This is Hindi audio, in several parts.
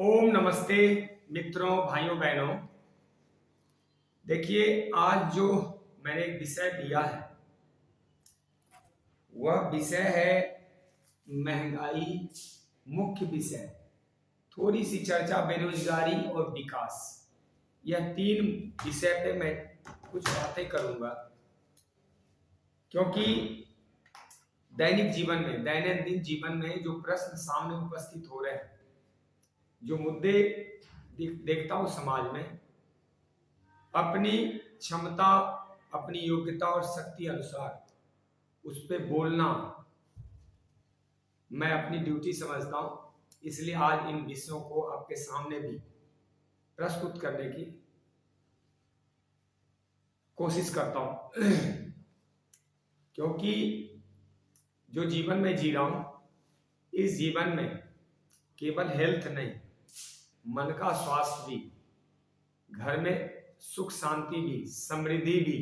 ओम नमस्ते मित्रों, भाइयों बहनों। देखिए, आज जो मैंने एक विषय लिया है वह विषय है महंगाई। मुख्य विषय, थोड़ी सी चर्चा बेरोजगारी और विकास। यह तीन विषय पे मैं कुछ बातें करूंगा, क्योंकि दैनंदिन जीवन में जो प्रश्न सामने उपस्थित हो रहे हैं, जो मुद्दे देखता हूं समाज में, अपनी क्षमता, अपनी योग्यता और शक्ति अनुसार उस पर बोलना मैं अपनी ड्यूटी समझता हूं। इसलिए आज इन विषयों को आपके सामने भी प्रस्तुत करने की कोशिश करता हूं क्योंकि जो जीवन में जी रहा हूं, इस जीवन में केवल हेल्थ नहीं, मन का स्वास्थ्य भी, घर में सुख शांति भी, समृद्धि भी,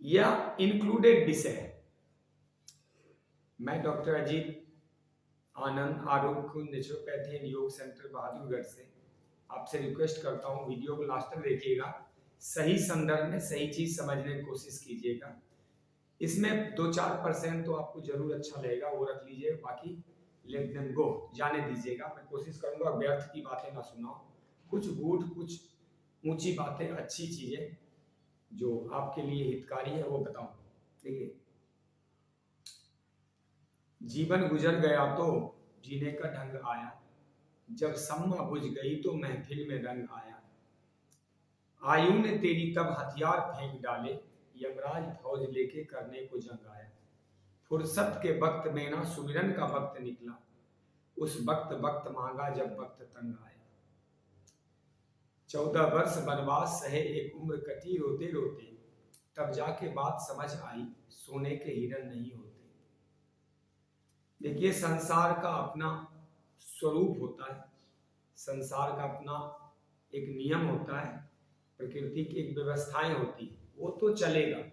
यह इंक्लूडेड विषय है। मैं डॉक्टर अजीत आनंद, आरोग्य नेचुरोपैथी एंड योग सेंटर बहादुरगढ़ से आपसे रिक्वेस्ट करता हूं, वीडियो को लास्ट तक देखिएगा, सही संदर्भ में सही चीज समझने की कोशिश कीजिएगा। इसमें 2-4% तो आपको जरूर अच्छा लगेगा, वो रख लीजिए, बाकी लेट देम गो, जाने दीजिएगा। मैं कोशिश करूंगा व्यर्थ की बातें ना सुनाऊं, कुछ गूढ़, कुछ ऊंची बातें, अच्छी चीजें जो आपके लिए हितकारी है वो बताऊं। देखिए, जीवन गुजर गया तो जीने का ढंग आया, जब सम्मा बुझ गई तो महफिल में रंग आया। आयु ने तेरी तब हथियार फेंक डाले, यमराज फौज लेके करने को जंग आया। फुर्सत के वक्त में ना सुमिरन का वक्त निकला, उस वक्त मांगा जब वक्त तंग आया। 14 वर्ष वनवास सहे एक उम्र कटी रोते रोते, तब जाके बात समझ आई सोने के हिरन नहीं होते। देखिए, संसार का अपना स्वरूप होता है, संसार का अपना एक नियम होता है, प्रकृति की एक व्यवस्थाएं होती है, वो तो चलेगा।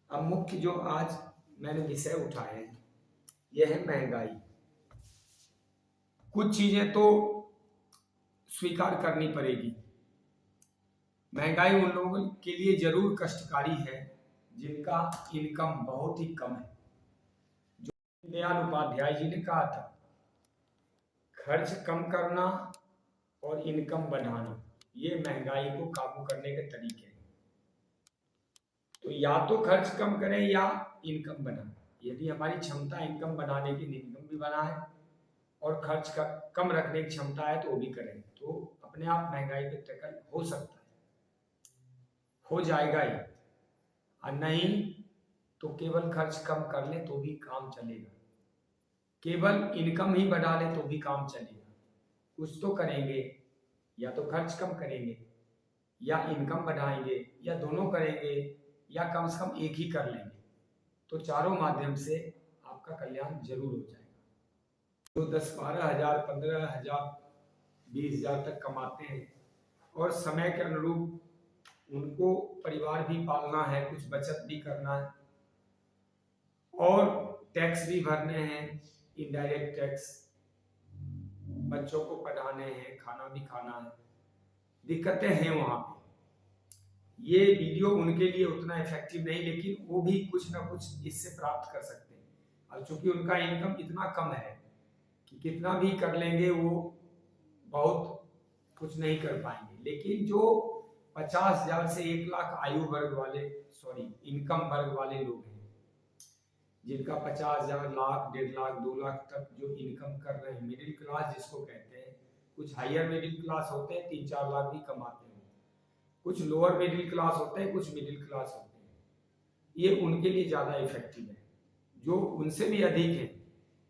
अब मुख्य जो आज मैंने विषय उठाए हैं, यह है महंगाई। कुछ चीजें तो स्वीकार करनी पड़ेगी। महंगाई उन लोगों के लिए जरूर कष्टकारी है जिनका इनकम बहुत ही कम है। जो दीनदयाल उपाध्याय जी ने कहा था, खर्च कम करना और इनकम बढ़ाना, ये महंगाई को काबू करने के तरीके हैं। तो या तो खर्च कम करें या इनकम बढ़ाएं। यदि हमारी क्षमता इनकम बढ़ाने की, इनकम भी बढ़ाएं और खर्च का कम रखने की क्षमता है तो वो भी करें, तो अपने आप महंगाई पे टैकल हो सकता है, हो जाएगा ही। और नहीं तो केवल खर्च कम कर ले तो भी काम चलेगा, केवल इनकम ही बढ़ा ले तो भी काम चलेगा। कुछ तो करेंगे, या तो खर्च कम करेंगे या इनकम बढ़ाएंगे या दोनों करेंगे या कम से कम एक ही कर लेंगे, तो चारों माध्यम से आपका कल्याण जरूर हो जाएगा। जो 10-12 हजार, 15 हजार, 20 हजार तक कमाते हैं और समय के अनुरूप उनको परिवार भी पालना है, कुछ बचत भी करना है और टैक्स भी भरने हैं, इनडायरेक्ट टैक्स, बच्चों को पढ़ाने हैं, खाना भी खाना है, दिक्कतें हैं वहां पे। ये वीडियो उनके लिए उतना इफेक्टिव नहीं, लेकिन वो भी कुछ ना कुछ इससे प्राप्त कर सकते हैं। और चूंकि उनका इनकम इतना कम है कि कितना भी कर लेंगे वो बहुत कुछ नहीं कर पाएंगे। लेकिन जो 50,000 से 1 लाख आयु वर्ग वाले, इनकम वर्ग वाले लोग हैं, जिनका 50,000, लाख, 1.5 लाख, 2 लाख तक जो इनकम कर रहे हैं, मिडिल क्लास जिसको कहते हैं, कुछ हायर मिडिल क्लास होते हैं 3-4 लाख भी कमाते हैं, कुछ लोअर मिडिल क्लास होते हैं, कुछ मिडिल क्लास होते हैं, ये उनके लिए ज्यादा इफेक्टिव है। जो उनसे भी अधिक है,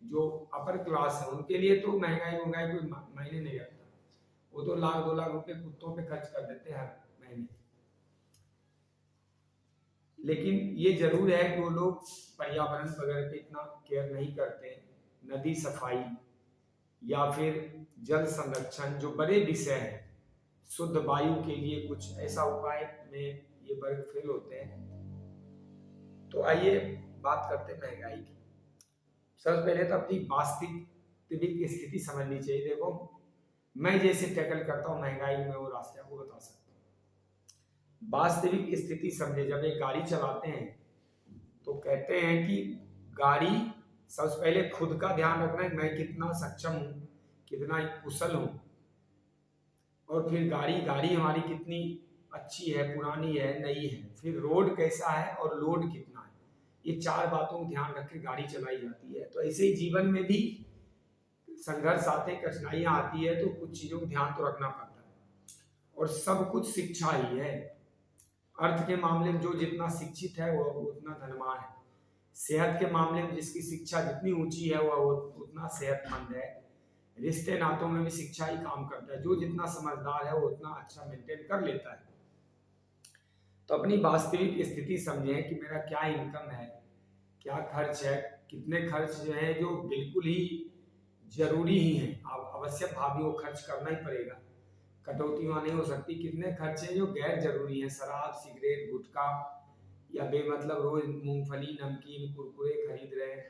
जो अपर क्लास है, उनके लिए तो महंगाई कोई मायने नहीं रखता, वो तो 1-2 लाख रुपए कुत्तों पे खर्च कर देते हैं हर महीने। लेकिन ये जरूर है कि वो लोग पर्यावरण वगैरह पे इतना केयर नहीं करते। नदी सफाई या फिर जल संरक्षण जो बड़े विषय हैं, शुद्ध वायु के लिए कुछ ऐसा उपाय में ये वर्ग फेल होते हैं। तो आइए बात करते हैं महंगाई की। सबसे पहले तो अपनी वास्तविक स्थिति समझनी चाहिए। देखो, मैं जैसे टैकल करता हूँ महंगाई में वो रास्ते आपको बता सकता हूँ। वास्तविक स्थिति समझे, जब एक गाड़ी चलाते हैं तो कहते हैं कि गाड़ी सबसे पहले खुद का ध्यान रखना है, मैं कितना सक्षम हूँ, कितना कुशल हूँ, और फिर गाड़ी हमारी कितनी अच्छी है, पुरानी है, नई है, फिर रोड कैसा है और लोड कितना है। ये चार बातों को ध्यान रख के गाड़ी चलाई जाती है। तो ऐसे ही जीवन में भी संघर्ष आते, कठिनाइयां आती है, तो कुछ चीजों को ध्यान तो रखना पड़ता है। और सब कुछ शिक्षा ही है। अर्थ के मामले में जो जितना शिक्षित है वो उतना धनवान है। सेहत के मामले में जिसकी शिक्षा जितनी ऊंची है वो उतना सेहतमंद है। रिश्ते नातों में भी शिक्षा ही काम करता है। जो जितना समझदार है वो उतना अच्छा मेंटेन कर लेता है। तो अपनी वास्तविक स्थिति समझें कि मेरा क्या इनकम है, क्या खर्च है, कितने खर्च जो है जो बिल्कुल ही जरूरी ही है, आवश्यक भावी वो खर्च करना ही पड़ेगा, कटौती वहाँ नहीं हो सकती। कितने खर्च है जो गैर जरूरी है, शराब, सिगरेट, गुटखा, या बेमतलब रोज मूंगफली, नमकीन, कुरकुरे खरीद रहे हैं,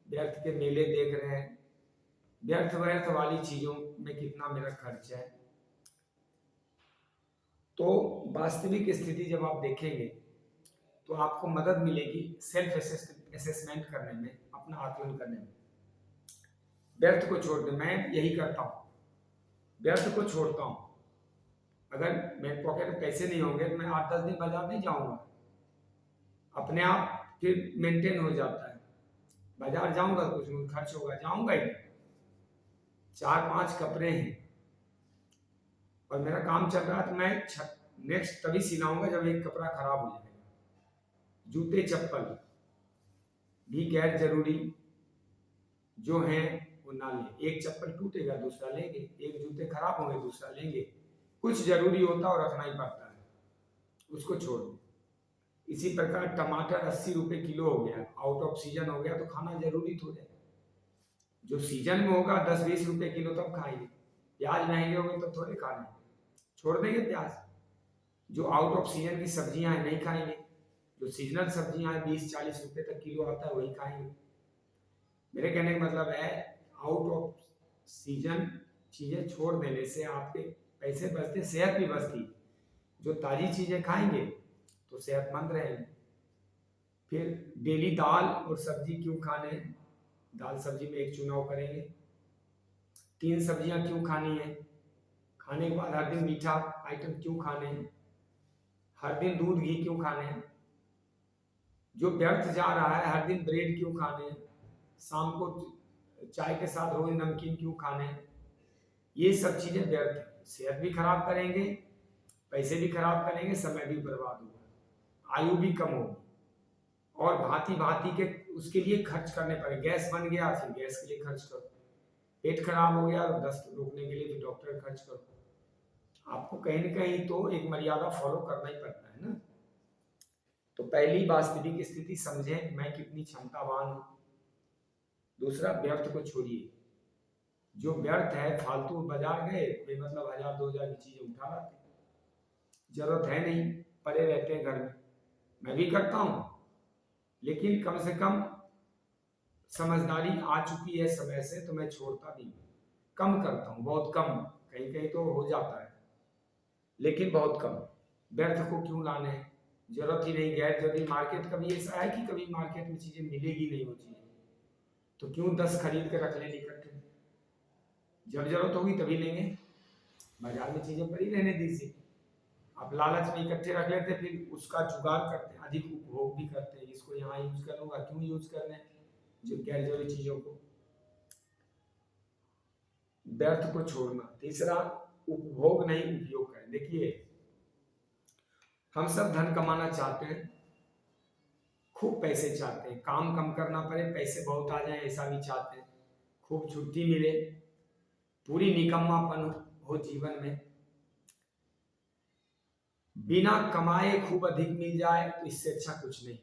व्यर्थ के मेले देख रहे हैं, व्यर्थ व्यर्थ वाली चीजों में कितना मेरा खर्च है। तो वास्तविक स्थिति जब आप देखेंगे तो आपको मदद मिलेगी सेल्फ असेसमेंट करने में, अपना आकलन करने में। व्यर्थ को छोड़ दे, मैं यही करता हूँ, व्यर्थ को छोड़ता हूँ। अगर मेरे पॉकेट में पैसे नहीं होंगे तो मैं 8-10 दिन बाजार नहीं जाऊंगा, अपने आप फिर मेंटेन हो जाता है। बाजार जाऊंगा कुछ नहीं खर्च होगा, जाऊंगा ही। 4-5 कपड़े हैं और मेरा काम चल रहा है तो मैं नेक्स्ट तभी सिलाऊंगा जब एक कपड़ा खराब हो जाएगा। जूते चप्पल भी गैर जरूरी जो हैं वो ना लें। एक चप्पल टूटेगा दूसरा लेंगे, एक जूते खराब होंगे दूसरा लेंगे। कुछ जरूरी होता और रखना ही पड़ता है, उसको छोड़ दो। इसी प्रकार टमाटर 80 रुपए किलो हो गया, आउट ऑफ सीजन हो गया तो खाना जरूरी थोड़ा है। जो सीजन में होगा 10-20 रुपए किलो तब खाएंगे। प्याज महंगे हो गए तो थोड़े खाने, छोड़ देंगे प्याज। जो आउट ऑफ सीजन की सब्जियां हैं नहीं खाएंगे, जो सीजनल सब्जियां हैं 20-40 रुपए तक किलो आता है वही खाएंगे। मेरे कहने का मतलब है आउट ऑफ सीजन चीजें छोड़ देने से आपके पैसे बचते, सेहत भी बचती। जो ताजी चीजें खाएंगे तो सेहतमंद रहेंगे। फिर डेली दाल और सब्जी क्यों खाने, दाल सब्जी में एक चुनाव करेंगे। 3 सब्जियां क्यों खानी है, खाने के बाद हर दिन मीठा आइटम क्यों खाने हैं, हर दिन दूध घी क्यों खाने हैं, जो व्यर्थ जा रहा है हर दिन ब्रेड क्यों खाने हैं, शाम को चाय के साथ रोज नमकीन क्यों खाने हैं। ये सब चीजें व्यर्थ है, सेहत भी खराब करेंगे, पैसे भी खराब करेंगे, समय भी बर्बाद होगा, आयु भी कम होगी, और भांति भांति के उसके लिए खर्च करने पड़े। गैस बन गया फिर गैस के लिए खर्च करो, पेट खराब हो गया तो दस्त रोकने के लिए फिर डॉक्टर खर्च करो। आपको कहीं ना कहीं तो एक मर्यादा फॉलो करना ही पड़ता है ना। तो पहली वास्तविक स्थिति समझें मैं कितनी क्षमतावान हूं। दूसरा, व्यर्थ को छोड़िए। जो व्यर्थ है, फालतू बाजार गए बेमतलब 1000-2000 की चीजें उठा लाते, जरूरत है नहीं, पड़े रहते हैं घर में। मैं भी करता हूं, लेकिन कम से कम समझदारी आ चुकी है समय से तो मैं छोड़ता नहीं, कम करता हूं, बहुत कम। कहीं कहीं तो हो जाता है लेकिन बहुत कम। व्यर्थ को क्यों लाने हैं, जरूरत ही नहीं, गैर जरूरी। मार्केट कभी ऐसा है कि कभी मार्केट में चीजें मिलेगी नहीं वो चीजें, तो क्यों 10 खरीद के रख लें इकट्ठे, जब जरूरत होगी तभी लेंगे। बाजार में चीजें पड़ी रहने दीजिए। आप लालच में इकट्ठे रख लेते फिर उसका जुगाड़ करते हैं, अधिक उपभोग भी करते हैं। इसको यहाँ यूज कर लूंगा, क्यों यूज करने जो गैर जरूरी चीजों को। व्यर्थ को छोड़ना। तीसरा, उपभोग नहीं उपयोग करें। देखिए, हम सब धन कमाना चाहते हैं, खूब पैसे चाहते हैं, काम कम करना पड़े पैसे बहुत आ जाए ऐसा भी चाहते हैं, खूब छुट्टी मिले, पूरी निकम्मापन हो जीवन में, बिना कमाए खूब अधिक मिल जाए तो इससे अच्छा कुछ नहीं।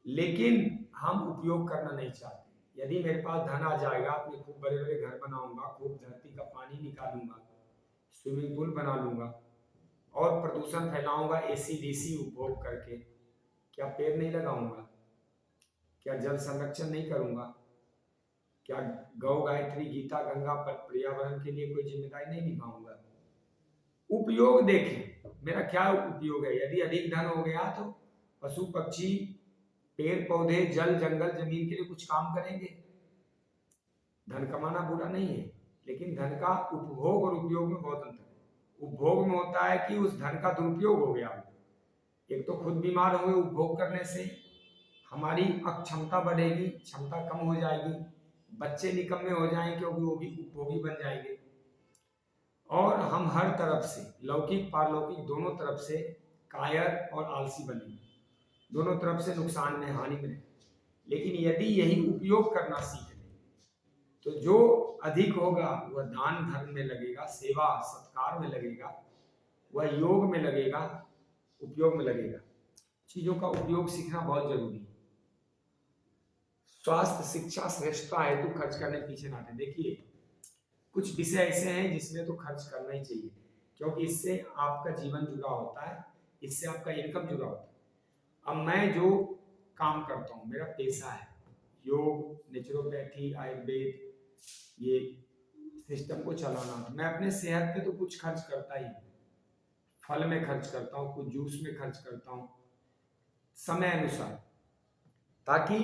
लेकिन हम उपयोग करना नहीं चाहते। यदि मेरे पास धन आ जाएगा तो मैं खूब बड़े बड़े घर बनाऊंगा, खूब धरती का पानी निकालूंगा, स्विमिंग पूल बना लूंगा और प्रदूषण फैलाऊंगा एसी-डीसी उपभोग करके। क्या पेड़ नहीं लगाऊंगा, क्या जल संरक्षण नहीं करूंगा, क्या गौ गायत्री गीता गंगा पर पर्यावरण के लिए कोई जिम्मेदारी नहीं निभाऊंगा? उपयोग देखें, मेरा क्या उपयोग है। यदि अधिक धन हो गया तो पशु पक्षी पेड़ पौधे जल जंगल जमीन के लिए कुछ काम करेंगे। धन कमाना बुरा नहीं है, लेकिन धन का उपभोग और उपयोग में बहुत अंतर है। उपभोग में होता है कि उस धन का दुरुपयोग हो गया, एक तो खुद बीमार हुए उपभोग करने से, हमारी अक्षमता बढ़ेगी, क्षमता कम हो जाएगी, बच्चे निकम्मे हो जाएंगे क्योंकि वो भी उपभोगी बन जाएंगे, और हम हर तरफ से लौकिक पारलौकिक दोनों तरफ से कायर और आलसी बनेंगे, दोनों तरफ से नुकसान में हानि में। लेकिन यदि यही उपयोग करना सीख लें तो जो अधिक होगा वह दान धर्म में लगेगा, सेवा सत्कार में लगेगा, वह योग में लगेगा, उपयोग में लगेगा। चीजों का उपयोग सीखना बहुत जरूरी है। स्वास्थ्य शिक्षा श्रेष्ठता हेतु खर्च करने पीछे ना हटें। देखिए कुछ विषय ऐसे हैं जिसमें तो खर्च करना ही चाहिए, क्योंकि इससे आपका जीवन जुड़ा होता है, इससे आपका इनकम जुड़ा होता है। अब मैं जो काम करता हूँ, मेरा पेशा है योग, नेचुरोपैथी, आयुर्वेद, ये सिस्टम को चलाना। मैं अपने सेहत पे तो कुछ खर्च करता ही, फल में खर्च करता हूँ, कुछ जूस में खर्च करता हूँ समय अनुसार, ताकि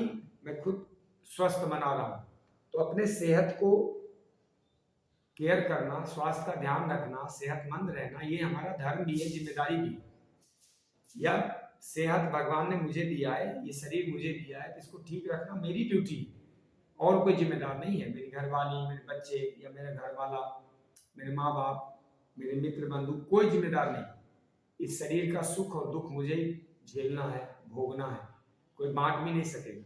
मैं खुद स्वस्थ बना रहा हूँ। तो अपने सेहत को केयर करना, स्वास्थ्य का ध्यान रखना, सेहतमंद रहना, ये हमारा धर्म भी है, जिम्मेदारी भी है। यह सेहत भगवान ने मुझे दिया है, ये शरीर मुझे दिया है, तो इसको ठीक रखना मेरी ड्यूटी है, और कोई जिम्मेदार नहीं है। मेरी घरवाली, मेरे बच्चे या मेरा घर वाला, मेरे माँ बाप, मेरे मित्र बंधु, कोई जिम्मेदार नहीं। इस शरीर का सुख और दुख मुझे ही झेलना है, भोगना है, कोई बांट भी नहीं सकेगा।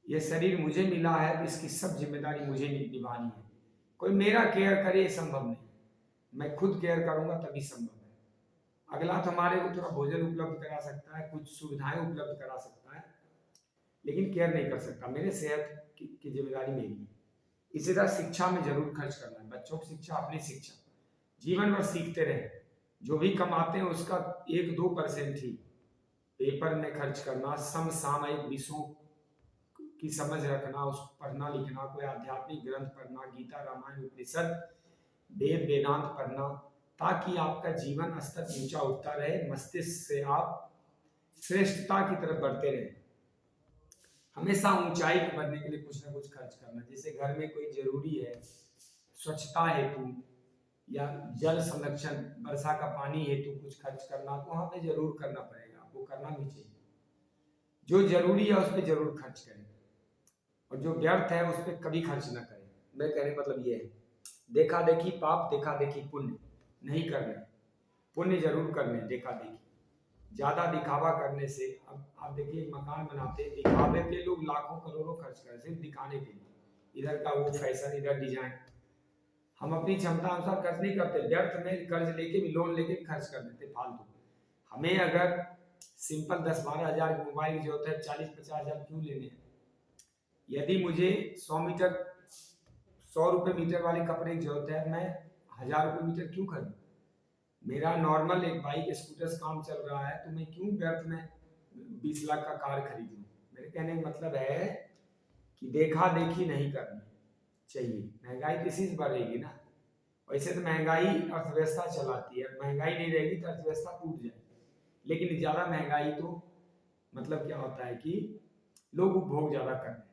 यह शरीर मुझे मिला है तो इसकी सब जिम्मेदारी मुझे निभानी है। कोई मेरा केयर करे ये संभव नहीं, मैं खुद केयर करूंगा तभी संभव है। अगला तो हमारे को थोड़ा भोजन उपलब्ध करा सकता है, कुछ सुविधाएं उपलब्ध करा सकता है, लेकिन केयर नहीं कर सकता। मेरे सेहत की जिम्मेदारी मेरी है। इसी तरह शिक्षा में जरूर खर्च करना है। बच्चों की शिक्षा, अपनी शिक्षा, जीवन भर सीखते रहे। जो भी कमाते हैं उसका 1-2% ही पेपर में खर्च करना, समसामयिक विषयों की समझ रखना, उस पढ़ना लिखना, कोई आध्यात्मिक ग्रंथ पढ़ना, गीता रामायण उपनिषद वेद वेदांत पढ़ना, ताकि आपका जीवन स्तर ऊंचा उठता रहे, मस्तिष्क से आप श्रेष्ठता की तरफ बढ़ते रहे। हमेशा ऊंचाई पर बढ़ने के लिए कुछ ना कुछ खर्च करना। जैसे घर में कोई जरूरी है स्वच्छता हेतु या जल संरक्षण, वर्षा का पानी हेतु कुछ खर्च करना, तो वहां पे जरूर करना पड़ेगा, आपको करना भी चाहिए। जो जरूरी है उस पर जरूर खर्च करें, और जो व्यर्थ है उस पर कभी खर्च ना करें। मैं कहने मतलब ये है, देखा देखी पाप, देखा देखी पुण्य नहीं करने, पुण्य जरूर करने, देखा देखी। ज्यादा दिखावा करने से, अब आप देखिए मकान बनाते हैं, दिखावे पे लोग लाखों करोड़ों खर्च कर सिर्फ दिखाने के लिए, इधर का वो फैशन, इधर डिजाइन। हम अपनी क्षमता अनुसार खर्च नहीं करते, व्यर्थ में कर्ज लेके भी, लोन लेके भी खर्च कर देते फालतू। हमें अगर सिंपल 10-12 हजार की मोबाइल की जरूरत है, 40-50 हजार क्यों लेने हैं? यदि मुझे 100 रुपए मीटर वाले कपड़े की जरूरत है, मैं 1000 रुपए मीटर क्यों खरीदूं? मेरा नॉर्मल एक बाइक स्कूटर से काम चल रहा है, तो मैं क्यों व्यर्थ में 20 लाख का कार खरीदूं? मेरे कहने का मतलब है कि देखा देखी नहीं करनी चाहिए। महंगाई किसी से बढ़ेगी ना, वैसे तो महंगाई अर्थव्यवस्था चलाती है, महंगाई नहीं रहेगी तो अर्थव्यवस्था टूट जाएगी। लेकिन ज्यादा महंगाई तो मतलब क्या होता है कि लोग उपभोग ज्यादा कर रहे हैं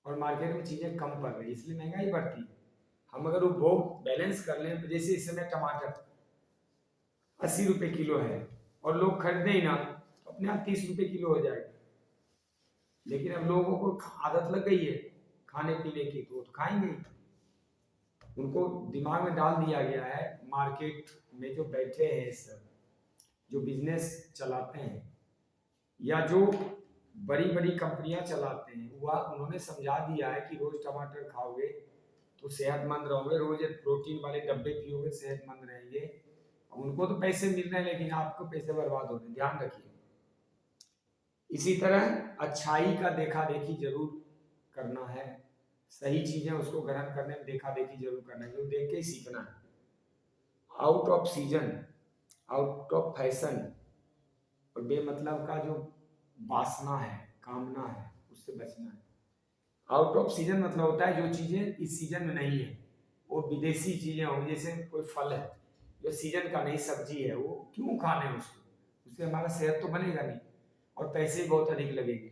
और मार्केट में चीजें कम पड़ रही है, इसलिए महंगाई बढ़ती है। हम अगर उपभोग बैलेंस कर लें, तो जैसे इस समय टमाटर 80 रुपए किलो है और लोग खरीदे ही ना, तो अपने आप 30 रुपए किलो हो जाएगा। लेकिन अब लोगों को आदत लग गई है खाने पीने की, तो खाएंगे ही। उनको दिमाग में डाल दिया गया है, मार्केट में जो बैठे हैं सब, जो बिजनेस चलाते हैं या जो बड़ी बड़ी कंपनियां चलाते हैं, वह उन्होंने समझा दिया है कि रोज टमाटर खाओगे तो सेहतमंद रहोगे, रोज प्रोटीन वाले डब्बे पियोगे सेहतमंद रहेंगे। उनको तो पैसे मिल रहे हैं, लेकिन आपको पैसे बर्बाद हो रहे हैं, ध्यान रखिए। इसी तरह अच्छाई का देखा देखी जरूर करना है, सही चीजें उसको ग्रहण करने में देखा देखी जरूर करना है, क्योंकि देख के ही सीखना है। Out off season, out of fashion और बेमतलब का जो वासना है, कामना है, उससे बचना है। आउट ऑफ सीजन मतलब होता है जो चीजें इस सीजन में नहीं है, वो विदेशी चीजें होंगी। जैसे कोई फल है जो सीजन का नहीं, सब्जी है, वो क्यों खाने उसको, उससे हमारा सेहत तो बनेगा नहीं और पैसे भी बहुत अधिक लगेंगे।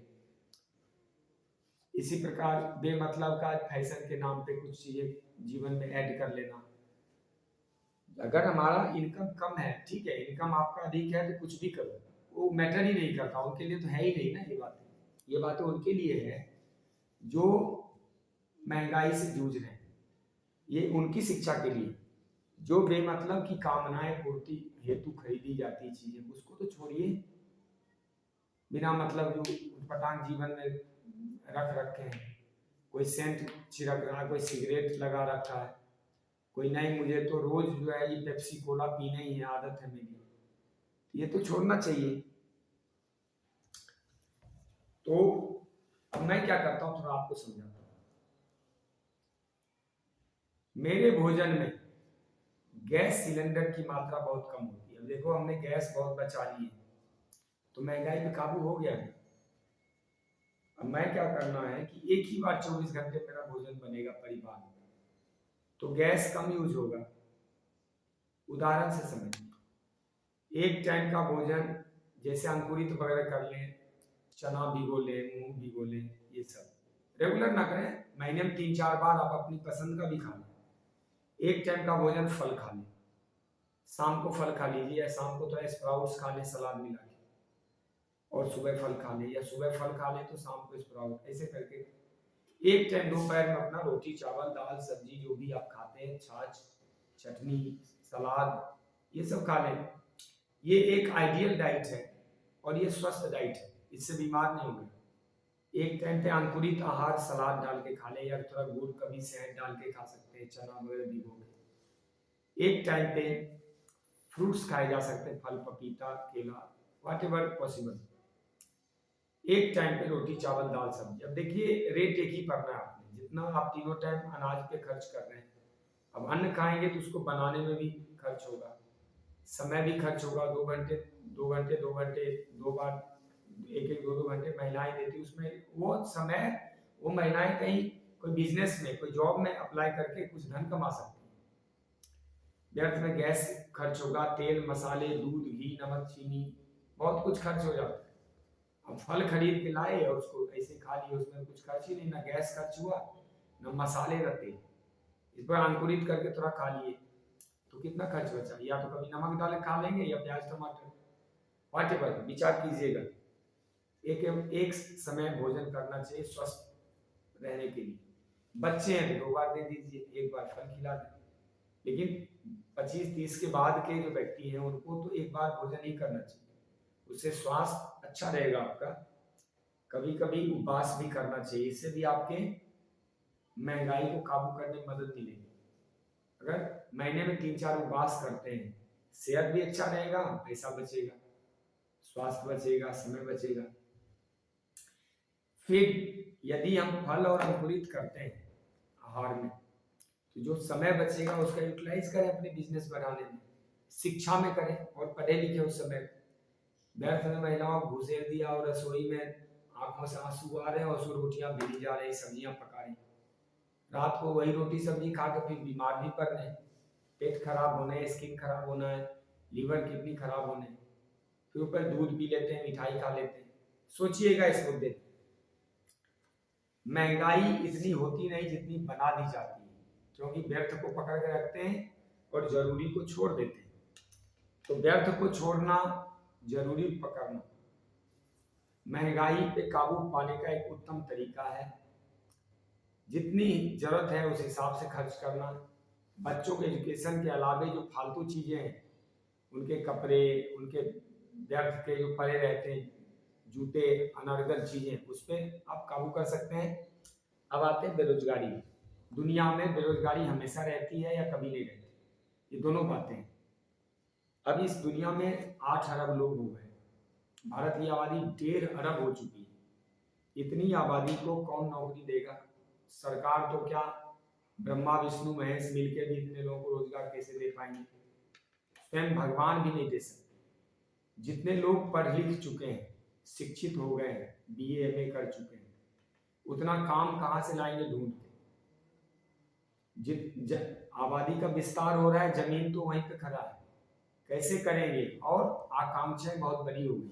इसी प्रकार बेमतलब का फैशन के नाम पे कुछ चीजें जीवन में ऐड कर लेना। अगर हमारा इनकम कम है, ठीक है, इनकम आपका अधिक है तो कुछ भी करो, वो मैटर ही नहीं करता, उनके लिए तो है ही नहीं ना ये बातें। ये बातें उनके लिए है जो महंगाई से जूझ रहे हैं, ये उनकी शिक्षा के लिए। जो बेमतलब की कामनाएं पूर्ति हेतु खरीदी जाती चीजें, उसको तो छोड़िए। बिना मतलब जो पटांग जीवन में रख रखे हैं, कोई सेंट छिड़क रहा है, कोई सिगरेट लगा रखा है, कोई नहीं मुझे तो रोज जो है ये पेप्सी कोला पीने ही है, आदत है मेरी, ये तो छोड़ना चाहिए। तो अब मैं क्या करता हूँ, थोड़ा आपको समझाता हूँ। मेरे भोजन में गैस सिलेंडर की मात्रा बहुत कम होती है। अब देखो हमने गैस बहुत बचा ली है, तो महंगाई पे काबू हो गया है। अब मैं क्या करना है कि एक ही बार 24 घंटे मेरा भोजन बनेगा परिवार में, तो गैस कम यूज होगा। उदाहरण से समझिए, एक टाइम का भोजन जैसे अंकुरित वगैरह कर लें, चना भिगो लें, मूंग भिगो लें, ये सब रेगुलर ना करें, महीने में 3-4 बार आप अपनी पसंद का भी खा लें। एक टाइम का भोजन फल खा लें, शाम को फल खा लीजिए, या शाम को तो स्प्राउट्स खा लें सलाद मिला के, और सुबह फल खा लें, या सुबह फल खा लें तो शाम को स्प्राउट, ऐसे करके एक टाइम दोपहर में अपना रोटी चावल दाल सब्जी जो भी आप खाते हैं, छाछ चटनी सलाद, ये सब खा लें। ये एक आइडियल डाइट है और ये स्वस्थ डाइट है, इससे बीमार नहीं होंगे। एक टाइम पे अंकुरित आहार सलाद डाल के खा लें, या थोड़ा गुड़ कभी शहद डाल के खा सकते हैं, चना वगैरह भिगो के। एक टाइम पे फ्रूट्स खाए जा सकते हैं, फल पपीता केला वॉट एवर पॉसिबल। एक टाइम पे रोटी चावल दाल सब्जी। अब देखिए रेट एक ही पड़ना है आपने, जितना आप तीनों टाइम अनाज पे खर्च कर रहे हैं, अब अन्न खाएंगे तो उसको बनाने में भी खर्च होगा, समय भी खर्च होगा। 2 घंटे 2 घंटे 2 घंटे 2 बार, एक एक 2-2 घंटे महिलाएं देती, उसमें वो समय वो महिलाएं कहीं कोई बिजनेस में कोई जॉब में अप्लाई करके कुछ धन कमा सकती हैं। व्यर्थ में गैस खर्च होगा, तेल मसाले दूध घी नमक चीनी बहुत कुछ खर्च हो जाता है। अब फल खरीद के लाए और उसको ऐसे खा लिए, उसमें कुछ खर्च ही नहीं, ना गैस खर्च हुआ ना मसाले रहते, इस पर अंकुरित करके थोड़ा खा लिए तो कितना खर्च बचा। या तो कभी नमक डाल खा लेंगे या प्याज टमाटर, वॉटेवर विचार कीजिएगा। एक समय भोजन करना चाहिए स्वस्थ रहने के लिए। बच्चे हैं तो 2 बार दे दीजिए, एक बार फल खिला दें। लेकिन 25-30 के बाद के जो व्यक्ति हैं उनको तो एक बार भोजन ही करना चाहिए, उससे स्वास्थ्य अच्छा रहेगा आपका। कभी कभी उपवास भी करना चाहिए, इससे भी आपके महंगाई को काबू करने में मदद मिलेगी। अगर महीने में 3-4 उपवास करते हैं, सेहत भी अच्छा रहेगा, पैसा बचेगा, स्वास्थ्य बचेगा, समय बचेगा। फिर यदि हम फल और अंकुरित करते हैं आहार में, तो जो समय बचेगा उसका यूटिलाइज करें अपने बिजनेस बढ़ाने में, शिक्षा में करें, और पढ़े लिखे उस समय। व्यर्थ में महिलाओं को घुसेड़ दिया और रसोई में आंखों से आंसू आ रहे हैं और उसको रोटियां बेली जा रही, सब्जियां पका रही, रात को वही रोटी सब्जी खा के फिर बीमार भी पड़ रहे हैं, पेट खराब होना है, स्किन खराब होना है, लीवर किडनी खराब होने, फिर ऊपर दूध पी लेते हैं, मिठाई खा लेते हैं। सोचिएगा इस मुद्दे पर। महंगाई इतनी होती नहीं जितनी बना दी जाती है, क्योंकि व्यर्थ को पकड़ के रखते हैं और जरूरी को छोड़ देते हैं। तो व्यर्थ को छोड़ना, जरूरी पकड़ना महंगाई पे काबू पाने का एक उत्तम तरीका है। जितनी जरूरत है उस हिसाब से खर्च करना। बच्चों के एजुकेशन के अलावे जो फालतू चीजें हैं, उनके कपड़े, उनके व्यर्थ के जो पड़े रहते हैं जूते अनर्गल चीजें, उस पर आप काबू कर सकते हैं। अब आते हैं बेरोजगारी। दुनिया में बेरोजगारी हमेशा रहती है या कभी नहीं रहती, ये दोनों बातें हैं। अब इस दुनिया में 8 अरब लोग हो गए, भारत की आबादी 1.5 अरब हो चुकी है। इतनी आबादी को कौन नौकरी देगा? सरकार तो क्या, ब्रह्मा विष्णु महेश मिलकर भी इतने लोगों को रोजगार कैसे दे पाएंगे? स्वयं भगवान भी नहीं दे सकते। जितने लोग पढ़ लिख चुके हैं, शिक्षित हो गए हैं, BA MA कर चुके हैं, उतना काम कहाँ से लाएंगे ढूंढ के? आबादी का विस्तार हो रहा है, जमीन तो वहीं पे खड़ा है, कैसे करेंगे? और आकांक्षाएं बहुत बड़ी हो गई,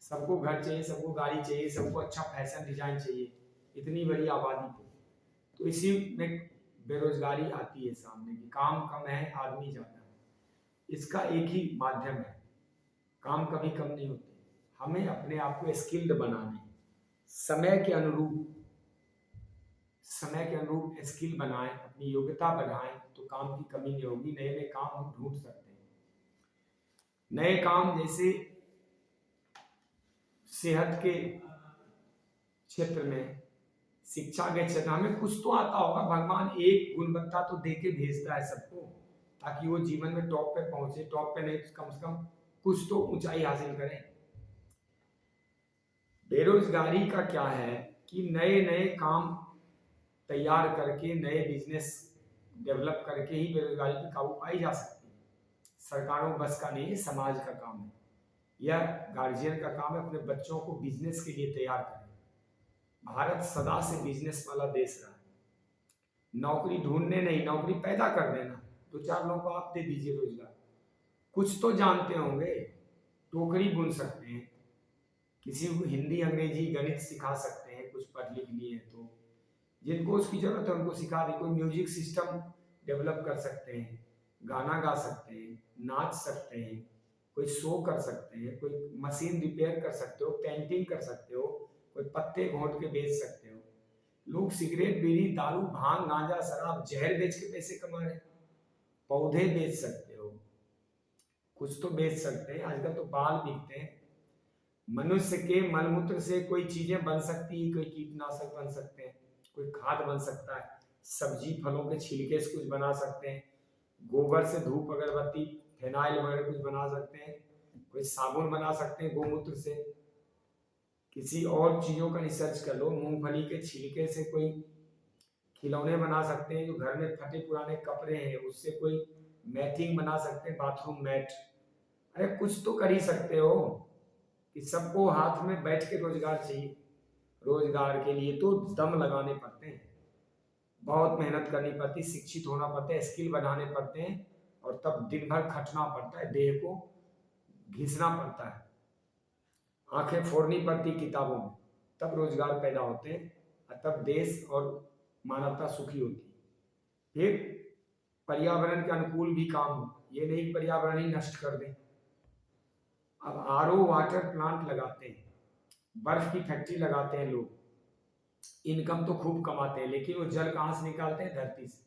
सबको घर चाहिए, सबको गाड़ी चाहिए, सबको अच्छा फैशन डिजाइन चाहिए, इतनी बड़ी आबादी पे। तो इसी में बेरोजगारी आती है सामने की, काम कम है, आदमी ज्यादा है। इसका एक ही माध्यम है, काम कभी कम नहीं होते, हमें अपने आप को स्किल्ड बनाने, समय के अनुरूप स्किल बनाएं, अपनी योग्यता बढ़ाएं, तो काम की कमी नहीं होगी, नए नए काम हम ढूंढ सकते हैं। नए काम जैसे सेहत के क्षेत्र में, शिक्षा के क्षेत्र, हमें कुछ तो आता होगा, भगवान एक गुणवत्ता तो दे के भेजता है सबको, ताकि वो जीवन में टॉप पे पहुंचे, टॉप पे नहीं कम से कम कुछ तो ऊंचाई हासिल करें। बेरोजगारी का क्या है कि नए नए काम तैयार करके, नए बिजनेस डेवलप करके ही बेरोजगारी पे काबू पाई जा सकती है। सरकारों बस का नहीं है, समाज का काम है, या गार्जियन का काम है अपने बच्चों को बिजनेस के लिए तैयार करें। भारत सदा से बिजनेस वाला देश रहा है, नौकरी ढूंढने नहीं, नौकरी पैदा कर देना, दो चार लोगों को आप दे दीजिए रोजगार। कुछ तो जानते होंगे, टोकरी बुन सकते हैं, किसी को हिंदी अंग्रेजी गणित सिखा सकते हैं, कुछ पढ़ लिख लिए हैं तो जिनको उसकी जरूरत है उनको सिखा दी। कोई म्यूजिक सिस्टम डेवलप कर सकते हैं, गाना गा सकते हैं, नाच सकते हैं, कोई शो कर सकते हैं, कोई मशीन रिपेयर कर सकते हो, पेंटिंग कर सकते हो, कोई पत्ते घोंट के बेच सकते हो। लोग सिगरेट, बीड़ी, दारू, भांग, गांजा, शराब, जहर बेच के पैसे कमा रहे हैं। पौधे बेच सकते हो, कुछ तो बेच सकते हैं, आजकल तो बाल बिकते हैं। मनुष्य के मलमूत्र से कोई चीजें बन सकती है, कोई कीटनाशक बन सकते हैं, कोई खाद बन सकता है, सब्जी फलों के छिलके से कुछ बना सकते हैं, गोबर से धूप अगरबत्ती फिनाइल वगैरह कुछ बना सकते हैं, कोई साबुन बना सकते हैं गोमूत्र से। किसी और चीजों का रिसर्च कर लो, मूंगफली के छिलके से कोई खिलौने बना सकते हैं, जो घर में फटे पुराने कपड़े हैं उससे कोई मैटिंग बना सकते हैं, बाथरूम मैट। अरे कुछ तो कर ही सकते हो, कि सबको हाथ में बैठ के रोजगार चाहिए। रोजगार के लिए तो दम लगाने पड़ते हैं, बहुत मेहनत करनी पड़ती, शिक्षित होना पड़ता है, स्किल बनाने पड़ते हैं, और तब दिन भर खटना पड़ता है, देह को घिसना पड़ता है, आंखें फोड़नी पड़ती किताबों में, तब रोजगार पैदा होते हैं, और तब देश और मानवता सुखी होती है। फिर पर्यावरण के अनुकूल भी काम हो, ये नहीं पर्यावरण ही नष्ट कर दें। अब आरओ वाटर प्लांट लगाते हैं, बर्फ की फैक्ट्री लगाते हैं लोग, इनकम तो खूब कमाते हैं, लेकिन वो जल कहाँ से निकालते हैं? धरती से।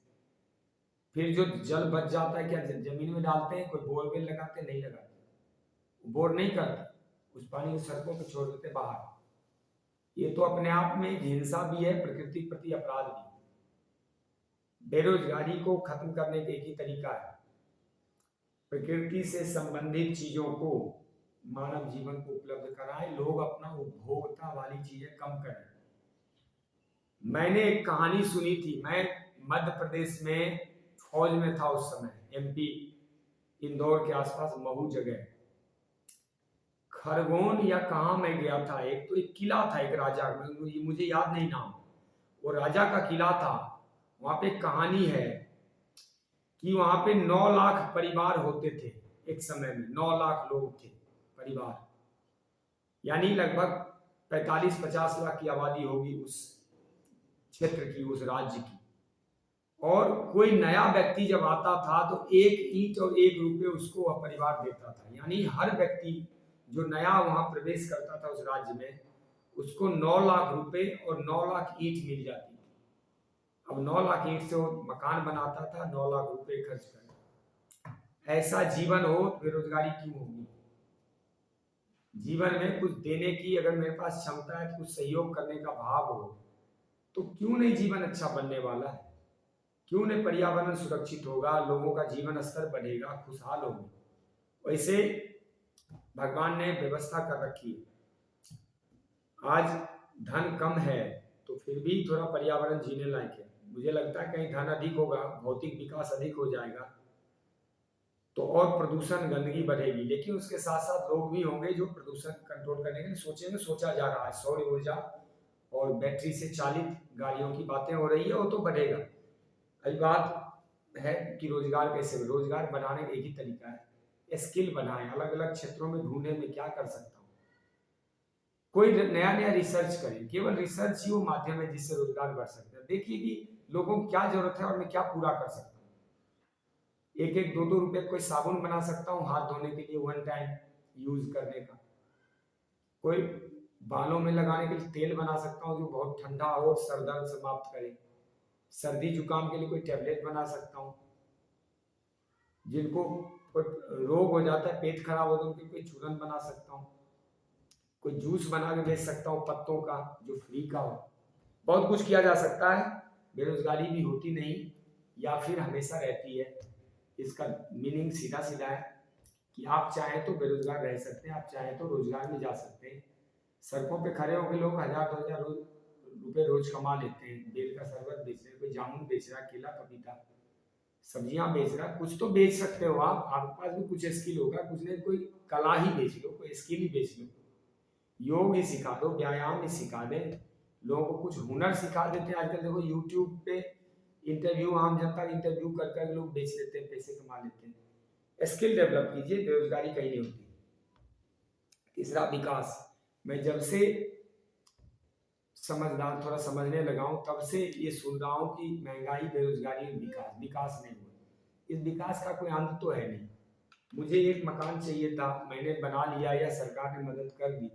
फिर जो जल बच जाता है क्या जमीन में डालते हैं? कोई बोरवेल लगाते? नहीं लगाते, बोर नहीं करते, उस पानी को सड़कों पर छोड़ देते बाहर। ये तो अपने आप में हिंसा भी है, प्रकृति के प्रति अपराध भी। बेरोजगारी को खत्म करने का एक ही तरीका है, प्रकृति से संबंधित चीजों को मानव जीवन को उपलब्ध कराएं, लोग अपना उपभोक्ता वाली चीजें कम करें। मैंने एक कहानी सुनी थी, मैं मध्य प्रदेश में फौज में था उस समय, एमपी इंदौर के आसपास महू जगह, खरगोन या कहा मैं गया था, एक तो एक किला था, एक राजा, मुझे याद नहीं नाम, वो राजा का किला था। वहां पे कहानी है कि वहां पे 9 लाख परिवार होते थे एक समय में, 9 लाख लोग थे परिवार, यानी लगभग 45-50 लाख की आबादी होगी उस क्षेत्र की, उस राज्य की। और कोई नया व्यक्ति जब आता था तो 1 ईंट और 1 रुपये उसको वह परिवार देता था, यानी हर व्यक्ति जो नया वहां प्रवेश करता था उस राज्य में, उसको 9 लाख रुपए और 9 लाख ईंट मिल जाती थी। अब 9 लाख ईंट से वो मकान बनाता था, 9 लाख रुपए खर्च कर। ऐसा जीवन हो, बेरोजगारी क्यों होगी? जीवन में कुछ देने की अगर मेरे पास क्षमता है, कुछ सहयोग करने का भाव हो, तो क्यों नहीं जीवन अच्छा बनने वाला है? क्यों नहीं पर्यावरण सुरक्षित होगा, लोगों का जीवन स्तर बढ़ेगा, खुशहाल होगा। वैसे भगवान ने व्यवस्था कर रखी है, आज धन कम है तो फिर भी थोड़ा पर्यावरण जीने लायक है। मुझे लगता है कहीं धन अधिक होगा, भौतिक विकास अधिक हो जाएगा, तो और प्रदूषण गंदगी बढ़ेगी, लेकिन उसके साथ साथ लोग भी होंगे जो प्रदूषण कंट्रोल करने के लिए सोचेंगे। सोचा जा रहा है सौर ऊर्जा और बैटरी से चालित गाड़ियों की बातें हो रही है, वो तो बढ़ेगा। अभी बात है कि रोजगार कैसे, रोजगार बनाने का एक ही तरीका है, स्किल बनाएं, अलग अलग क्षेत्रों में ढूंढे मैं क्या कर सकता हूँ, कोई नया नया रिसर्च करें। केवल रिसर्च ही वो माध्यम है जिससे रोजगार बढ़ सकता है। देखिए कि लोगों को क्या जरूरत है और मैं क्या पूरा कर सकता हूँ। एक एक दो दो रुपए कोई साबुन बना सकता हूँ हाथ धोने के लिए, वन टाइम यूज करने का। कोई बालों में लगाने के लिए तेल बना सकता हूँ जो बहुत ठंडा हो, सर दर्द समाप्त करे। सर्दी जुकाम के लिए कोई टैबलेट बना सकता हूँ। जिनको कोई रोग हो जाता है, पेट खराब हो तो उनके कोई चूरन बना सकता हूँ। कोई जूस बना के बेच सकता हूँ पत्तों का जो फ्री का हो। बहुत कुछ किया जा सकता है। बेरोजगारी भी होती नहीं या फिर हमेशा रहती है। इसका मीनिंग सीधा सीधा है कि आप चाहें तो बेरोजगार रह सकते हैं, आप चाहें तो रोजगार में जा सकते हैं। सड़कों पे खड़े होकर लोग 1000-2000 रुपए रोज कमा लेते हैं। बेल का शरबत बेच रहे हैं, कोई जामुन बेच रहा है, केला पपीता, सब्जियां बेच रहा है। कुछ तो बेच सकते हो आप, आपके पास भी कुछ स्किल होगा। कुछ नहीं, कोई कला ही बेच लो, कोई स्किल ही बेच लो, योग ही सिखा दो, व्यायाम ही सिखा दे, लोगों को कुछ हुनर सिखा देते हैं। आजकल देखो यूट्यूब पे इंटरव्यू, आम जनता का इंटरव्यू कर कर लोग बेच लेते हैं, पैसे कमा लेते हैं। स्किल डेवलप कीजिए, बेरोजगारी कहीं नहीं होती। तीसरा, विकास। मैं जब से समझदार, थोड़ा समझने लगा हूं, तब से ये सुन रहा हूं कि महंगाई, बेरोजगारी, विकास, विकास नहीं हुआ। इस विकास का कोई अंत तो है नहीं। मुझे एक मकान चाहिए था, मैंने बना लिया या सरकार ने मदद कर दी।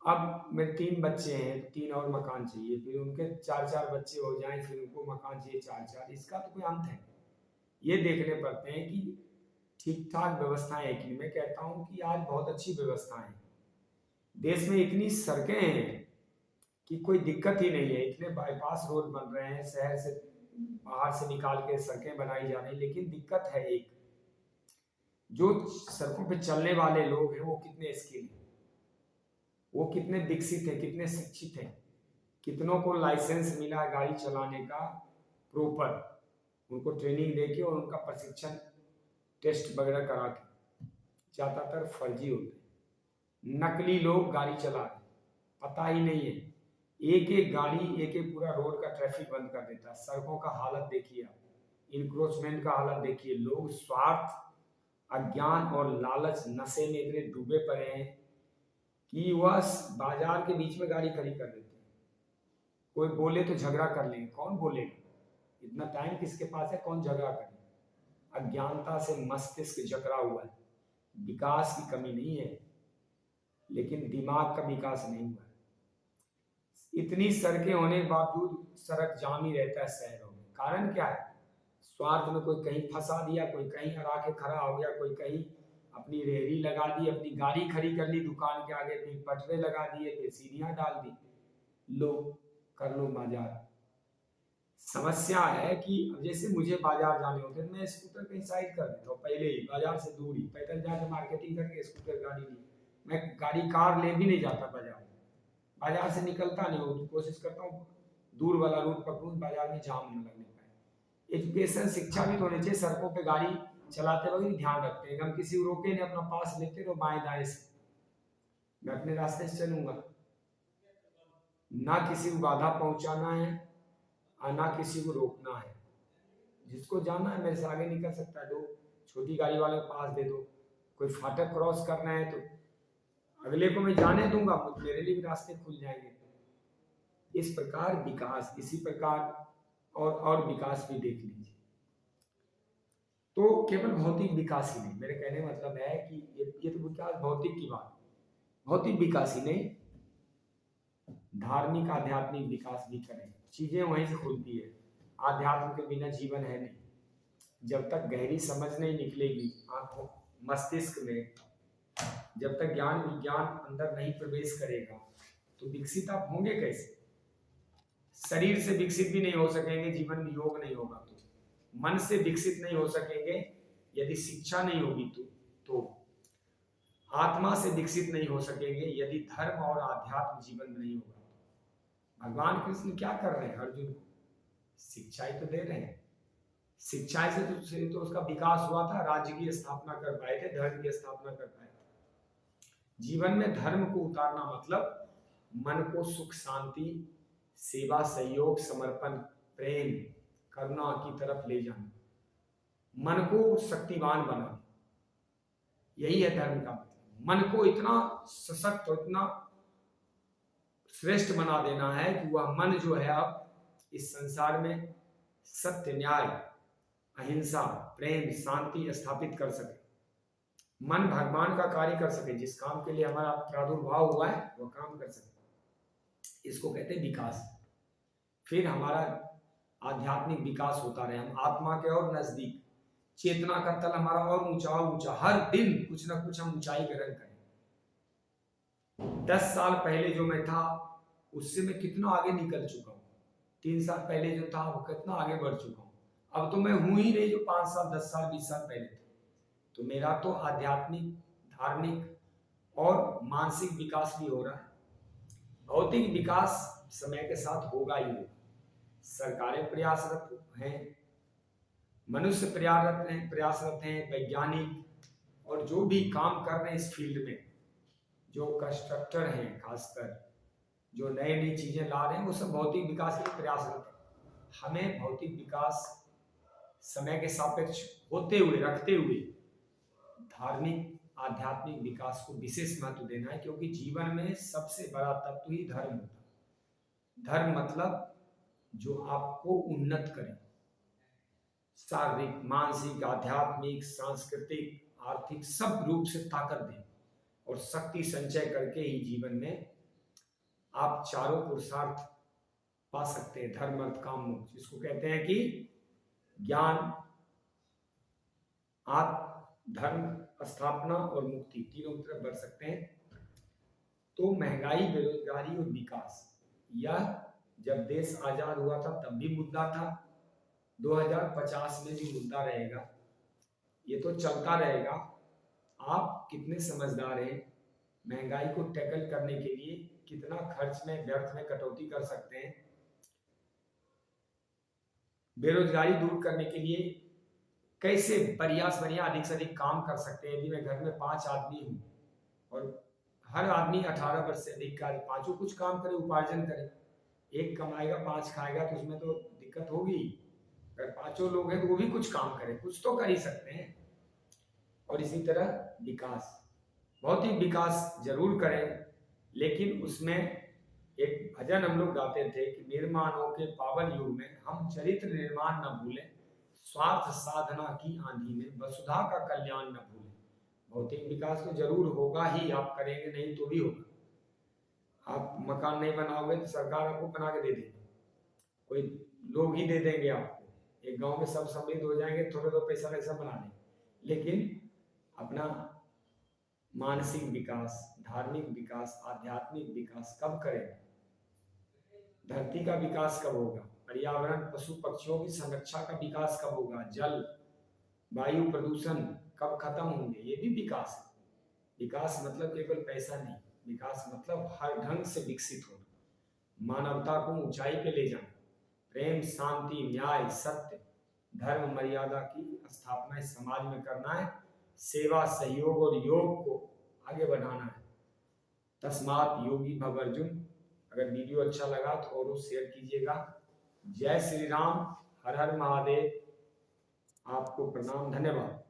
अब मेरे 3 बच्चे हैं, 3 और मकान चाहिए, फिर उनके 4-4 बच्चे हो जाएं, फिर उनको मकान चाहिए 4-4। इसका तो कोई अंत है? ये देखने पड़ते हैं कि ठीक ठाक व्यवस्थाएं है कि। मैं कहता हूं कि आज बहुत अच्छी व्यवस्थाएं हैं देश में। इतनी सड़कें हैं कि कोई दिक्कत ही नहीं है। इतने बाईपास रोड बन रहे हैं, शहर से बाहर से निकाल के सड़कें बनाई जा रही। लेकिन दिक्कत है एक, जो सड़कों पे चलने वाले लोग हैं वो कितने स्किल हैं, वो कितने विकसित हैं, कितने शिक्षित हैं, कितनों को लाइसेंस मिला है गाड़ी चलाने का प्रॉपर, उनको ट्रेनिंग देके और उनका प्रशिक्षण टेस्ट वगैरह करा के। ज्यादातर फर्जी होते हैं, नकली लोग गाड़ी चला रहे, पता ही नहीं है। एक एक गाड़ी, एक एक पूरा रोड का ट्रैफिक बंद कर देता है। सड़कों का हालत देखिए आप, इंक्रोचमेंट का हालत देखिए। लोग स्वार्थ, अज्ञान और लालच, नशे में इतने डूबे पड़े हैं कि वह बाजार के बीच में गाड़ी खड़ी कर देते हैं। कोई बोले तो झगड़ा कर लेंगे, कौन बोलेगा? इतना टाइम किसके पास है, कौन झगड़ा करे? अज्ञानता से मस्तिष्क जकड़ा हुआ है। विकास की कमी नहीं है, लेकिन दिमाग का विकास नहीं हुआ है। इतनी सड़कें होने के बावजूद सड़क जाम ही रहता है शहरों में। कारण क्या है? स्वार्थ में कोई कहीं फंसा दिया, कोई कहीं हरा के खड़ा हो गया, कोई कहीं अपनी रेहड़ी लगा दी, अपनी गाड़ी खड़ी कर ली दुकान के आगे, फिर पटरे लगा दिए, फिर सीढ़ियां डाल दी, लो कर लो बाजार। समस्या है कि जैसे मुझे बाजार जाने होते हैं, मैं स्कूटर कहीं साइड कर देता हूँ, पहले ही बाजार से दूर ही पैदल जाकर मार्केटिंग करके स्कूटर गाड़ी ली। मैं गाड़ी कार ले भी नहीं जाता बाजार, बाजार से निकलता नहीं हूँ, कोशिश करता हूँ दूर वाला रूट पकड़ूँ, बाजार में जाम न लगने पाए। एजुकेशन, शिक्षा भी तो होनी चाहिए। सड़कों पे गाड़ी चलाते वक्त ध्यान रखते हैं, हम किसी को रोके नहीं, अपना पास लेते रहो बाएं दाएं से, मैं अपने रास्ते से चलूंगा। ना किसी को बाधा पहुंचाना है और ना किसी को रोकना है। जिसको जाना है मेरे से आगे निकल सकता है, दो छोटी गाड़ी वाले को पास दे दो। कोई फाटक क्रॉस करना है तो अगले को मैं जाने दूंगा, मेरे लिए भी रास्ते खुल जाएंगे। इस प्रकार विकास, इसी प्रकार और विकास भी देख लीजिए। तो केवल भौतिक विकास ही नहीं, मेरे कहने मतलब है कि ये तो विकास भौतिक की बात, भौतिक विकास ही नहीं, धार्मिक आध्यात्मिक विकास भी करें। चीजें वहीं से खुलती है। आध्यात्म के बिना जीवन है नहीं। जब तक गहरी समझ नहीं निकलेगी आंखों मस्तिष्क में, जब तक ज्ञान विज्ञान अंदर नहीं प्रवेश करेगा, तो विकसित आप होंगे कैसे? शरीर से विकसित भी नहीं हो सकेंगे, जीवन में योग नहीं होगा तो। मन से विकसित नहीं हो सकेंगे यदि शिक्षा नहीं होगी तो आत्मा से विकसित नहीं हो सकेंगे यदि धर्म और आध्यात्म जीवन में नहीं होगा। भगवान कृष्ण क्या कर रहे हैं? अर्जुन को शिक्षाएं तो दे रहे हैं। शिक्षाएं से तो उसका विकास हुआ था, राज्य की स्थापना कर पाए थे, धर्म की स्थापना कर पाए थे। जीवन में धर्म को उतारना मतलब मन को सुख शांति, सेवा, सहयोग, समर्पण, प्रेम, करुणा की तरफ ले जाना, मन को शक्तिवान बनाना, यही है धर्म का मतलब। मन को इतना सशक्त और इतना श्रेष्ठ बना देना है कि वह मन जो है अब इस संसार में सत्य, न्याय, अहिंसा, प्रेम, शांति स्थापित कर सके। मन भगवान का कार्य कर सके, जिस काम के लिए हमारा प्रादुर्भाव हुआ है वह काम कर सके। इसको कहते हैं विकास। फिर हमारा आध्यात्मिक विकास होता रहे, हम आत्मा के और नजदीक, चेतना का तल हमारा और ऊंचा और ऊंचा, हर दिन कुछ ना कुछ हम ऊंचाई ग्रहण करें। 10 साल पहले जो मैं था उससे मैं कितना आगे निकल चुका हूँ। 3 साल पहले जो था वो कितना आगे बढ़ चुका हूँ। अब तो मैं हूं ही नहीं जो 5 साल, 10 साल, 20 साल पहले थे। तो मेरा तो आध्यात्मिक, धार्मिक और मानसिक विकास भी हो रहा है। भौतिक विकास समय के साथ होगा ही होगा। सरकारें प्रयासरत हैं, मनुष्य प्रयासरत हैं, वैज्ञानिक और जो भी काम कर रहे हैं इस फील्ड में, जो कंस्ट्रक्टर हैं, खासकर जो नई नई चीजें ला रहे हैं, वो सब भौतिक विकास के लिए प्रयासरत है। हमें भौतिक विकास समय के सापेक्ष होते हुए, रखते हुए धार्मिक, आध्यात्मिक विकास को विशेष महत्व देना है, क्योंकि जीवन में सबसे बड़ा तत्व ही धर्म होता है। धर्म मतलब जो आपको उन्नत करे, शारीरिक, मानसिक, आध्यात्मिक, सांस्कृतिक, आर्थिक, सब रूप से ताकत दे और शक्ति संचय करके ही जीवन में आप चारों पुरुषार्थ पा सकते हैं। धर्म, अर्थ, काम, मोक्ष, जिसको कहते हैं कि ज्ञान, धर्म, स्थापना और मुक्ति, तीनों की तरफ बढ़ सकते हैं। तो महंगाई, बेरोजगारी और विकास, यह जब देश आजाद हुआ था तब भी मुद्दा था, 2050 में भी मुद्दा रहेगा। ये तो चलता रहेगा। आप कितने समझदार हैं, महंगाई को टैकल करने के लिए कितना खर्च में, व्यर्थ में कटौती कर सकते हैं, बेरोजगारी दूर करने के लिए कैसे प्रयास बढ़िया अधिक से अधिक काम कर सकते हैं। यदि मैं घर में 5 आदमी हूँ और हर आदमी 18 वर्ष से अधिक का, पांचों कुछ काम करे, उपार्जन करे, एक कमाएगा 5 खाएगा तो उसमें तो दिक्कत होगी। अगर 5 लोग हैं तो वो भी कुछ काम करें, कुछ तो कर ही सकते हैं। और इसी तरह विकास, भौतिक विकास जरूर करें, लेकिन उसमें एक भजन हम लोग गाते थे कि निर्माणों के पावन युग में हम चरित्र निर्माण न भूलें, स्वार्थ साधना की आंधी में वसुधा का कल्याण न भूलें। भौतिक विकास तो जरूर होगा ही, आप करेंगे नहीं तो भी होगा। आप मकान नहीं बनाओगे तो सरकार आपको बना के दे देगी, कोई लोग ही दे देंगे आपको। एक गांव में सब समृद्ध हो जाएंगे, थोड़ा तो पैसा वैसा बना देंगे, लेकिन अपना मानसिक विकास, धार्मिक विकास, आध्यात्मिक विकास कब करेंगे? धरती का विकास कब होगा? पर्यावरण, पशु पक्षियों की संरक्षा का विकास कब होगा? जल, वायु प्रदूषण कब खत्म होंगे? ये भी विकास है। विकास मतलब केवल पैसा नहीं, विकास मतलब हर ढंग से विकसित होना, मानवता को ऊंचाई पे ले जाना, प्रेम, शांति, न्याय, सत्य, धर्म, मर्यादा की स्थापना इस समाज में करना है, सेवा, सहयोग और योग को आगे बढ़ाना है। तस्मात् योगी भव अर्जुन। अगर वीडियो अच्छा लगा तो और शेयर कीजिएगा। जय श्री राम, हर हर महादेव। आपको प्रणाम, धन्यवाद।